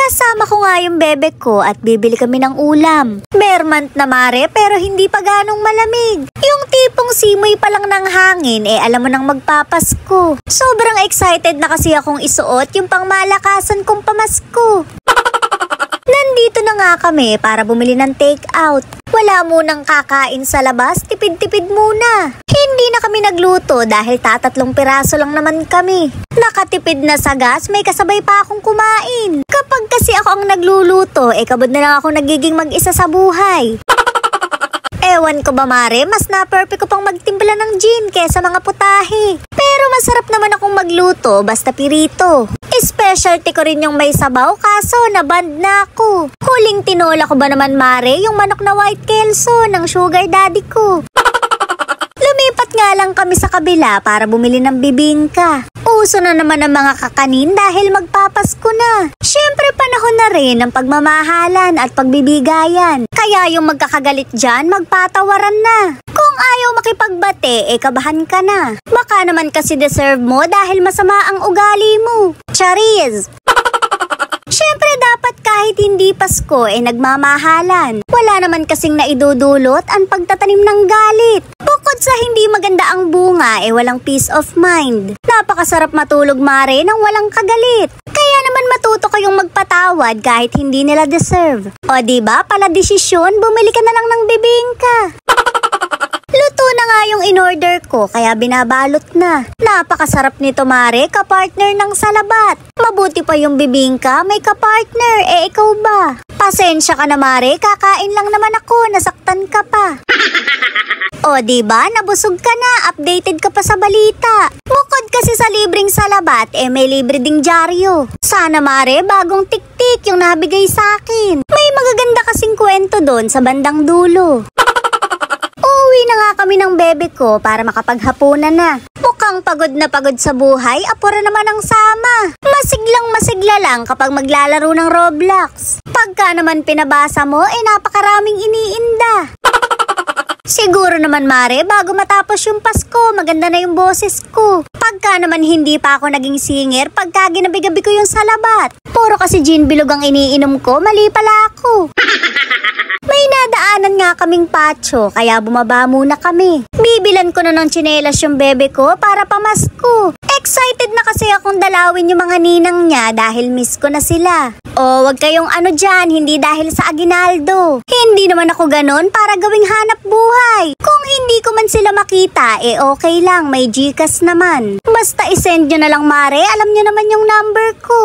Kasama ko nga yung bebe ko at bibili kami ng ulam. Bare month na mare pero hindi pa ganong malamig. Yung tipong simoy pa lang ng hangin alam mo nang magpapasko. Sobrang excited na kasi akong isuot yung pangmalakasan kong pamasko. Nandito na nga kami para bumili ng take out. Wala munang kakain sa labas, tipid-tipid muna. Hindi na kami nagluto dahil 3 piraso lang naman kami. Nakatipid na sa gas, may kasabay pa akong kumain. Kapag kasi ako ang nagluluto, kabod na lang ako nagiging mag-isa sa buhay. Ewan ko ba mare, mas na-perfect ko pang magtimpla ng gin kesa mga putahe. Pero masarap naman akong magluto basta pirito. Specialty ko rin yung may sabaw kaso naband na ako. Huling tinola ko ba naman mare yung manok na white kelso ng sugar daddy ko. Lumipat nga lang kami sa kabila para bumili ng bibingka. Uso na naman ang mga kakanin dahil magpapasko na. Siyempre panahon na rin ng pagmamahalan at pagbibigayan. Kaya yung magkakagalit dyan, magpatawaran na. Kung ayaw makipagbate, kabahan ka na. Baka naman kasi deserve mo dahil masama ang ugali mo. Charis! Siyempre dapat kahit hindi Pasko nagmamahalan. Wala naman kasing naidudulot ang pagtatanim ng galit. Bukod sa hindi maganda ang bunga walang peace of mind. Napakasarap matulog mare nang walang kagalit. Kaya naman matuto kayong magpatawad kahit hindi nila deserve. O diba pala desisyon, bumili ka na lang ng bibingka. Luto na nga yung in-order ko kaya binabalot na. Napakasarap nito mare, kapartner ng salabat. Mabuti pa yung bibingka, may kapartner, ikaw ba? Pasensya ka na mare, kakain lang naman ako, nasaktan ka pa. O diba, nabusog ka na, updated ka pa sa balita. Bukod kasi sa libreng salabat, may libre ding dyaryo. Sana mare, bagong tiktik yung nabigay sa akin. May magaganda kasing kwento doon sa bandang dulo. Uuwi na nga kami ng bebe ko para makapaghapunan na. Mukhang pagod na pagod sa buhay, apura naman ang sama. Masiglang masigla lang kapag maglalaro ng Roblox. Pagka naman pinabasa mo, napakaraming iniinda. Siguro naman mare, bago matapos yung Pasko, maganda na yung boses ko. Pagka naman hindi pa ako naging singer, pagka ginabi-gabi ko yung salabat. Puro kasi gin bilog ang iniinom ko, mali pala ako. May nadaanan nga kaming patio, kaya bumaba muna kami. Bibilan ko na ng tsinelas yung bebe ko para pamasko. Excited na kasi akong dalawin yung mga ninang niya dahil miss ko na sila. O wag kayong ano dyan, hindi dahil sa aginaldo. Hindi naman ako ganon para gawing hanap buhay. Kung hindi ko man sila makita, okay lang, may Gcash naman. Basta isend nyo na lang mare, alam nyo naman yung number ko.